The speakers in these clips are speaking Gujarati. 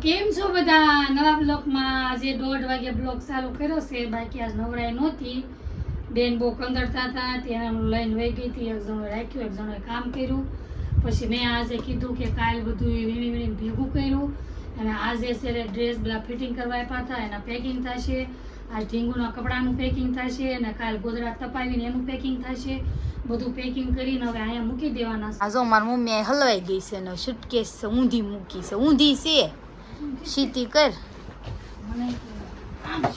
કેમ છો બધા? નવા બ્લોગમાં આજે 1:30 વાગે બ્લોગ ચાલુ કર્યો છે. બાકી આજ નવરાઈ નહોતી, બેન બહુ કંદરતા હતા, ત્યાં લઈને વહી ગઈ હતી. એક જણો રાખ્યું, એક જણોએ કામ કર્યું. પછી મેં આજે કીધું કે કાલ બધું વીણી ભેગું કર્યું અને આજે છે ડ્રેસ બધા ફિટિંગ કરવા આપ્યા હતા, એના પેકિંગ થશે. આજ ઢીંગુના કપડાનું પેકિંગ થશે અને કાલ ગોદડા તપાવીને એનું પેકિંગ થશે. બધું પેકિંગ કરીને હવે અહીંયા મૂકી દેવાના છે. આજો મારી મમ્મી હલવાઈ ગઈ છે ને સુટકેસ ઊંધી મૂકી છે. ઊંધી છે સીધી કર.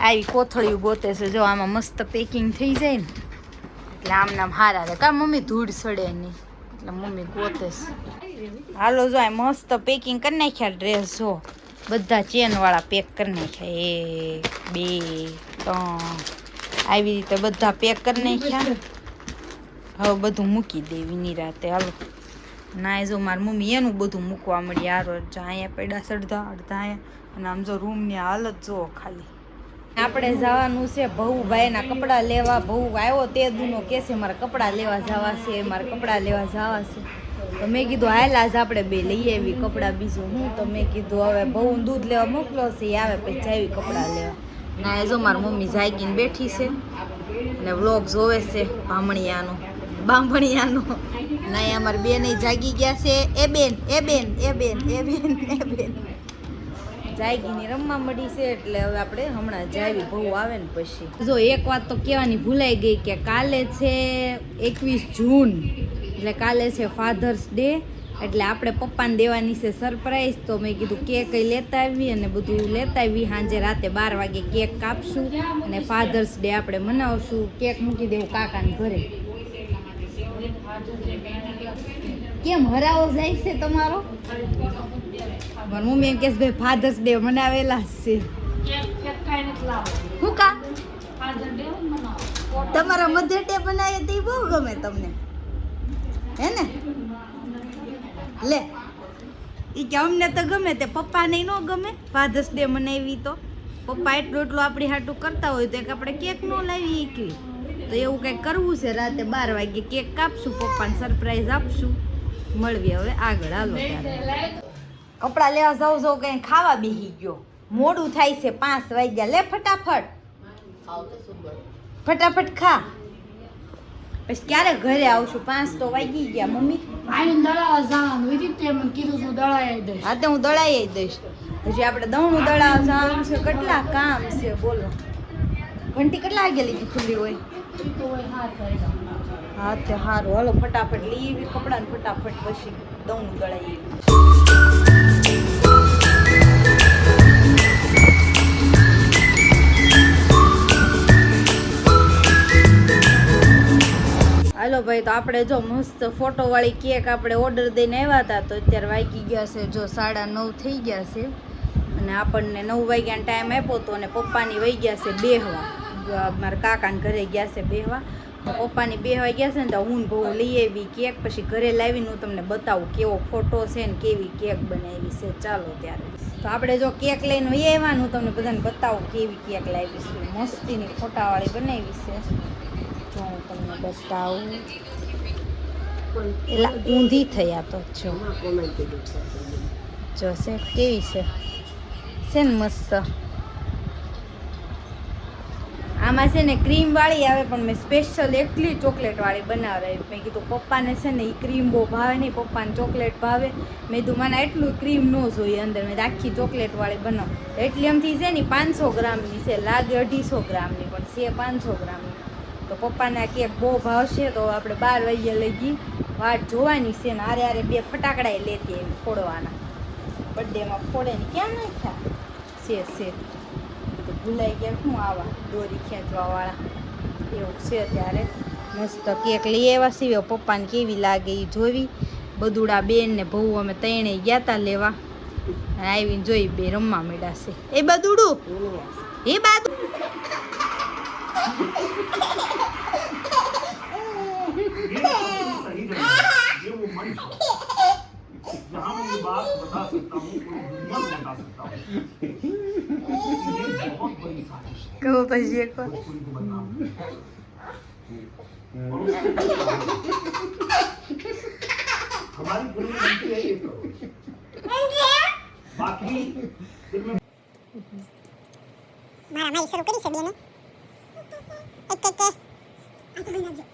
આવી કોથળીઓ ગોતે છે. જો આમાં મસ્ત પેકિંગ થઈ જાય ને એટલે આમ નામ હારા રહે. કા મમ્મી ધૂળ સડે નહીં એટલે મમ્મી ગોતે છે. હાલો જો આ મસ્ત પેકિંગ કરી નાખ્યા ડ્રેસ. જો બધા ચેન વાળા પેક કરી નાખ્યા. 1 2 3 આવી રીતે બધા પેક કરી નાખ્યા. હવે બધું મૂકી દેવી નિરાતે. હાલો ના જો મારી મમ્મી એનું બધું મૂકવા મળી. હારો જો અહીંયા પડ્યા અડધા અહીંયા અને આમ જો રૂમની હાલત જો ખાલી. આપણે જવાનું છે ભઉભાઈના કપડાં લેવા. ભઉ આવ્યો તે દૂનો કે છે મારે કપડાં લેવા જવા છે, મારે કપડાં લેવા જવા છે. તો મેં કીધું હાલ આજ આપણે બે લઈ આવી કપડાં. બીજું હું તો મેં કીધું હવે ભઉ દૂધ લેવા મોકલો છે, એ આવે પછી જાવી કપડાં લેવા. ના જો મારી મમ્મી જાગીને બેઠી છે ને વ્લોગ જોવે છે બામણિયાનો ના અમારી બેન જાગી ગયા છે. એ બેન જાગીની રમવા મળી છે એટલે હવે આપણે હમણાં જાવી ભઉ આવે ને પછી. જો એક વાત તો કહેવાની ભૂલાઈ ગઈ કે કાલે છે 21 જૂન એટલે કાલે છે ફાધર્સ ડે. એટલે આપણે પપ્પાને દેવાની છે સરપ્રાઈઝ. તો મેં કીધું કેક લેતા આવી અને બધું લેતા આવી. સાંજે રાતે 12 વાગે કેક કાપશું અને ફાધર્સ ડે આપણે મનાવશું. કેક મૂકી દેવું કાકાને ઘરે. કેમ હરાવો જાય છે તમારો? મારી મમ્મી એમ કે ભાઈ ફાધર્સ ડે મનાવેલા છે. શું કા તમારા મધર ડે બનાવે તે બહુ ગમે તમને હે ને? લે ઈ કે અમને તો ગમે તે પપ્પાને ન ગમે ફાધર્સ ડે મનાવી. તો પપ્પા એટલું આપણી હાટું કરતા હોય તો એક આપણે કેક ન લાવી એકવી. તો એવું કંઈક કરવું છે. રાતે 12 વાગે કેક કાપશું, પપ્પાને સરપ્રાઈઝ આપશું. મળવી હવે આગળ. હાલો કપડાં લેવા જાઉં કંઈ ખાવા બેસી ગયો. મોડું થાય છે 5 વાગ્યા. લે ફટાફટ ખા. પછી ક્યારે ઘરે આવશું? 5 તો વાગી ગયા. મમ્મી હા તો હું દળાઈ દઈશ. પછી આપણે દવણું દળાવ જવાનું છે. કેટલા કામ છે બોલો. ઘંટી કેટલા વાગે લીધી ખુલ્લી હોય? હા તે સારું. હાલો ફટાફટ લઈ કપડાને ફટાફટ પછી દવણું દળાવી. હાલો ભાઈ, તો આપણે જો મસ્ત ફોટો વાળી કેક આપણે ઓર્ડર દઈને આવ્યા હતા. તો અત્યારે વાગી ગયા છે જો 9:30 થઈ ગયા છે અને આપણને 9 વાગ્યાનો ટાઈમ આપ્યો હતો અને પપ્પાની વહી ગયા છે બેહવા. મારા કાકાને ઘરે ગયા છે બેહવા. પપ્પાની બેહવા ગયા છે ને તો હું બહુ લઈ આવી કેક. પછી ઘરે લાવીને હું તમને બતાવું કેવો ફોટો છે ને કેવી કેક બનાવી છે. ચાલો ત્યારે તો આપણે જો કેક લઈને વહી આવ્યા હું તમને બધાને બતાવું કેવી કેક લાવી છું. મસ્તીની ફોટાવાળી બનાવી છે. જો હું તમને બતાવું. એટલે ઊંધી થયા તો જો છે કેવી છે ને મસ્ત. આમાં છે ને ક્રીમ વાળી આવે પણ મેં સ્પેશિયલ એકલી ચોકલેટ વાળી બનાવડાવી. મેં કીધું પપ્પાને છે ને એ ક્રીમ બહુ ભાવે નહીં, પપ્પાને ચોકલેટ ભાવે. મેં કીધું મને એટલું ક્રીમ ન જોઈએ અંદર. મેં આખી ચોકલેટ વાળી બનાવ. એટલી એમથી છે ને 500 ગ્રામની છે. લાગે 250 ગ્રામની પણ છે 500 ગ્રામની. તો પપ્પાને આ કેક બહુ ભાવશે. તો આપણે 12 વાગ્યા લગી વાટ જોવાની છે ને આરે 2 ફટાકડા લેતી એવી ફોડવાના. બર્થડેમાં ફોડે ને ક્યાં નાખ્યા છે તો ભૂલાઈ ગયા. શું આવા દોરી ખેંચવા વાળા એવું છે. ત્યારે મસ્ત કેક લઈ આવ્યા છીએ. પપ્પાને કેવી લાગે એ જોવી. બદુડા બેન ને ભઉ અમે 3 ગયા તા લેવા. આવીને જોઈ બે રમવા મળ્યા છે. એ બદુડું એ બાદુ કહો પછી એક મારી શરૂ કરી છે બેને એક આ તો બનાવજો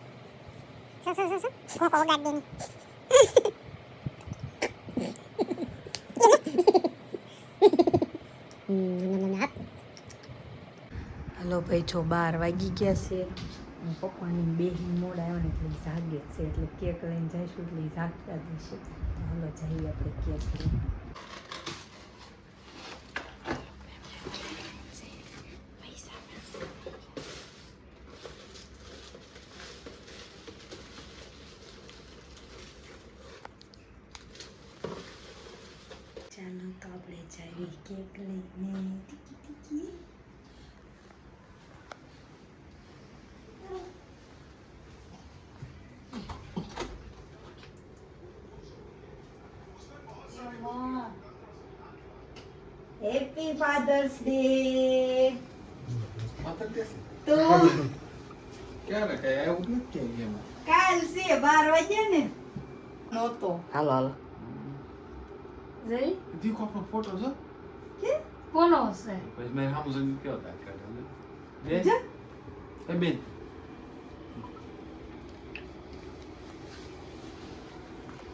ખોખો વગાડ દેની હાલો ભાઈ છો 12 વાગી ગયા છે પપ્પાની બેહી મોડ આવ્યો ને એટલે જાગે છે એટલે કેક લઈને જઈશું એટલે જાગતા દેશે હાલો જઈએ આપણે કેક લઈને ચાલો તો આપણે જઈએ કેક લઈને હેપી ફાધર્સ ડે તો ક્યારે કઈ આવ્યું નથી કે એમાં કાલ છે 12 વાગ્યા ને નહોતો હાલો હાલો જઈ દીકો આપણો ફોટો છે કે કોનો હશે પછી મેં હામું જોઈને કેવો તા કરે બે જા એ બેન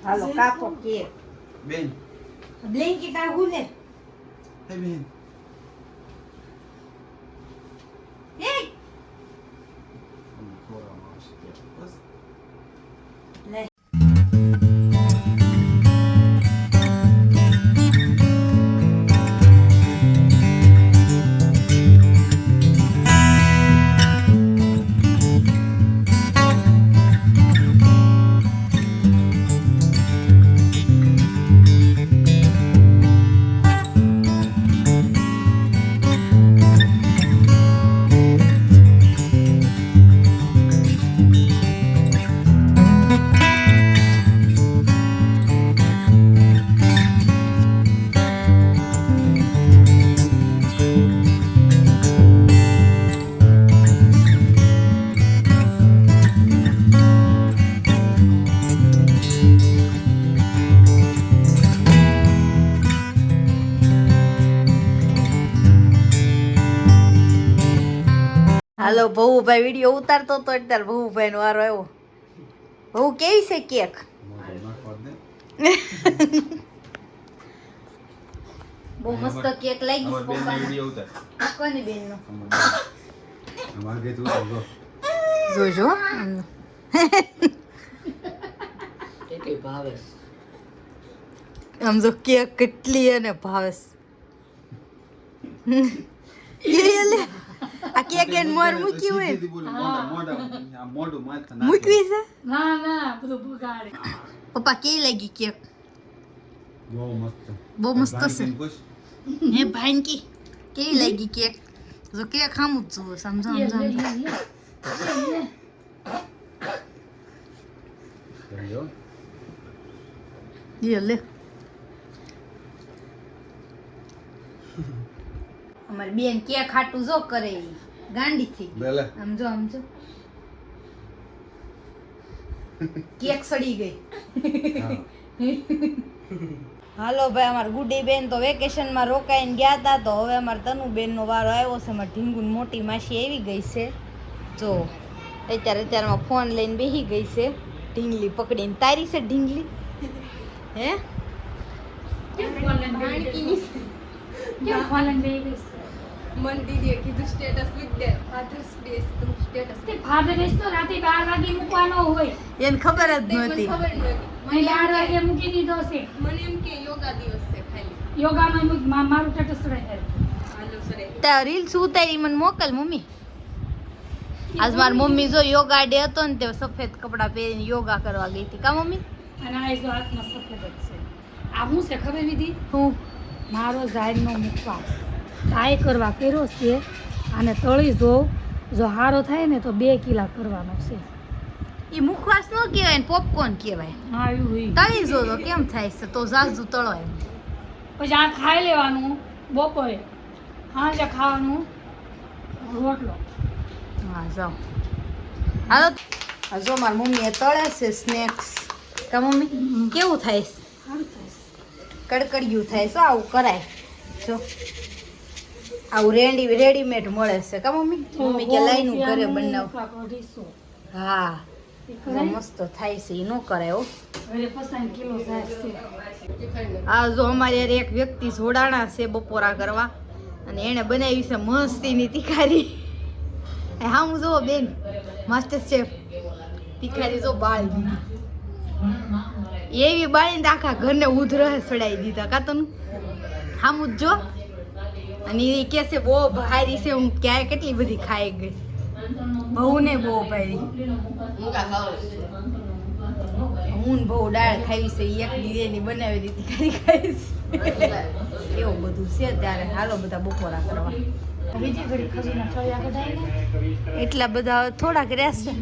હાલો કાપો કેક બેન બ્લેન્કેટ આ હુલે એ બેન એ ખોરામાં આવશે બસ લે હાલો ભવુભાઈ વિડિયો ઉતારતો તો અત્યારે ભવુભાઈ નો વારો આવ્યો ભવુ કેવી છે કેક બહુ મસ્ત કેક લાગી છે પપ્પા વિડિયો ઉતાર કોની બેન નો અમાર કે તું આવજો જોજો કેટલી ભાવે આમ જો કેક કેટલી એને ભાવે આ કેક એન મોર મૂકી હોય મોઢું માથા મૂકવી છે ના ના બધું બગાડે પપ્પા કેવી લાગી કેક બહુ મસ્ત બહુ મસ્ત છે હે ભાઈનકી કેવી લાગી કેક જો કેક ખામું જ જુઓ સમજો લે, સમજો લે, લે, લે. લે અમારી બેન કેક ખાટું જો કરે ઈ. ગાંડી થઈ ગઈ બેલે સમજો સમજો કેક સડી ગઈ હાલો ભાઈ અમાર ગુડી બેન તો વેકેશન માં રોકાઈને ગયા હતા તો હવે અમાર તનુ બેન નો વારો આવ્યો છે અમાર ઢીંગુન મોટી માસી આવી ગઈ છે જો અત્યારમાં ફોન લઈને બેસી ગઈ છે ઢીંગલી પકડીને તારી છે ઢીંગલી હે કેમ ફોન લઈને બેહી ગઈ છે? મન દીદીએ કીધું સ્ટેટસ મૂક દે ફાધર્સ ડે તું સ્ટેટસ તે Father Day તો રાતે 12 વાગે મૂકવાનો હોય એને ખબર જ મને નહોતી ખબર નહોતી મેં 12 વાગે મૂકી દીધો છે મને એમ કે યોગા દિવસ છે ખાલી યોગામાં મારું સ્ટેટસ ચડાય હાલો સરે ત્યાં રીલ્સ ઉતારી મને મોકલ મમ્મી આજ મારી મમ્મી જો યોગા ડે હતો ને તે સફેદ કપડાં પહેરીને યોગા કરવા ગઈ હતી કા મમ્મી અને આ જો હાથમાં સફેદ જ છે આ શું છે ખબર વિધિ હું મારો ઝાડનો મુખવાસ ટ્રાય કરવા કર્યો છે અને તળી જો હારો થાય ને તો 2 કિલા કરવાનો છે ઈ મુખવાસ નો કહેવાય ને પોપકોર્ન કહેવાય હા એવું તળી જો તો કેમ થાય છે તો જાજુ તળો એમ પછી આ ખાઈ લેવાનું બપોરે સાંજે ખાવાનું રોટલો હા જાઓ હાલો આ જો મારી મમ્મીએ તળે છે સ્નેક્સ કા મમ્મી કેવું થાય છે સારું થાય કડકડિયું થાય શું આવું કરાય જો આવું રેડીમેડ મળે છે કા મમ્મી કે લાઈનું ઘરે બનાવ હા મસ્ત થાય છે એ ન કરાય હો આ જો અમારે યાર એક વ્યક્તિ જોડાણા છે બપોરા કરવા અને એને બનાવી છે મસ્તીની તીખારી હા હું જો બેન માસ્ટર શેફ તીખારી જો બાળી દીધી એવી બાળીને આખા ઘરને ઉધરહ ચડાવી દીધા કા તને હા હું જો અને એ કે છે બહુ ભારી છે હું ક્યાંય કેટલી બધી ખાઈ ગઈ બહુ ને બહુ ભારી હું બહુ દાળ ખાઈ છે એક દીદી બનાવી દીધી ખાઈ ખાઈશ એવું બધું છે ત્યારે હાલો બધા બપોરા કરવા એટલા બધા થોડાક રહેશે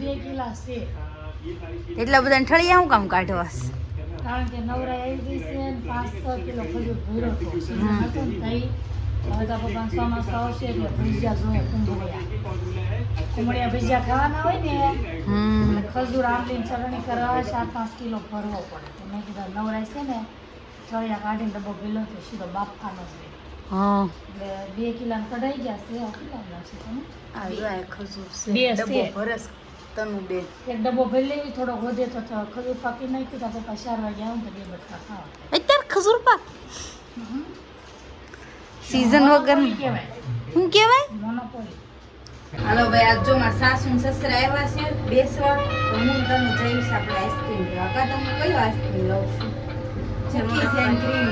એટલા બધા ઠળિયા હું કામ કાઢવાસ કારણ કે નવરાઈ આવી ગઈ છે ને 5-6 કિલો ખજૂર ભર્યો હતો સીઝન હતો ને તઈ હવે તો આપણે ચોમાસું આવશે એટલે ભજીયા જોઈએ કુમળિયા ભજીયા ખાવાના હોય ને એટલે ખજૂર આંબલીની ચટણી કરવા 4-5 કિલો ભરવો પડે તો મેં કીધું નવરાઈ છે ને ચળિયા કાઢીને ડબ્બો ભેલો તો સીધો બાફવાનો છે હા એટલે 2 કિલોને કઢાઈ ગયા છે કેટલા લાગશે તમે આ જો આ ખજૂર છે બે ડબ્બો છે. ભરસ તનું બે એક ડબ્બો ભરી લેવી થોડો વધે તો ખજૂર પાકી નાખી તો આપણે 4 વાગે આવું તો 2 બટકા ખાવા અત્યારે ખજૂર પાક સીઝન વગર કહેવાય શું કહેવાય મોનોપોલી હાલો ભાઈ આજ જો મારા સાસુ ને સસરા આવ્યા છે બેસવા તો હું તને જઈશ આપણે આઈસ્ક્રીમ લેવા કા તમે કયો આઈસ્ક્રીમ લઉં છું કુકીઝ એન્ડ ક્રીમ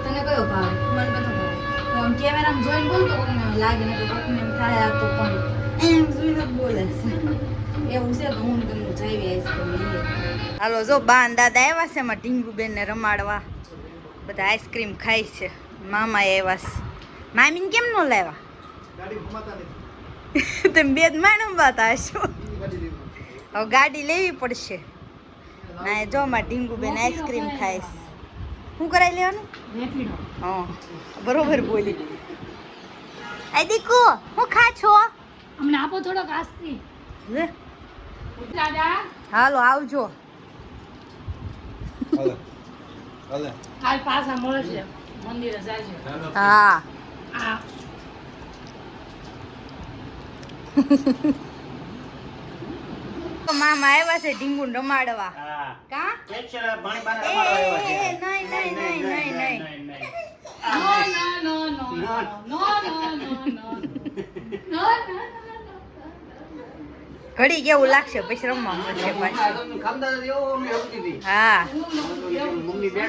તને કયો ભાવે મને બધો ભાવે હું આમ કેમેરામાં જોઈને બોલતો કોઈને એમ લાગે ને તો કોઈને એમ થાય આ તો પણ એમ જોઈને જ બોલે છે એવું છે તો હું તમને જઈ આઈસ્ક્રીમ લઈએ હાલો જો બાન દાદા આવ્યા છે એમાં ઢીંગુબેન ને રમાડવા બધા આઈસ્ક્રીમ ખાય છે મામા આવ્યા છે મામીને કેમ ન લાવ્યા તમે બે જ માણસ બાતા હશો હવે ગાડી લેવી પડશે ના જો માં ઢીંગુબેન આઈસ્ક્રીમ ખાય છે શું કરાવી લેવાનું રેપીડો હા બરોબર બોલી આ દીકુ હું ખા છો અમને આપો થોડોક આઈસ્ક્રીમ લે દાદા હાલો આવજો હાલે હાલે કાલ પાછા મળે છે મંદિરે જાય હા આ મામા આવ્યા છે ઢીંગુન રમાડવા કા નહીં નો ઘડી કેવું લાગશે પછી રમવા મળશે પાછું ખામદાર જેવો અમને હકતી હતી હા મમ્મી બેઠા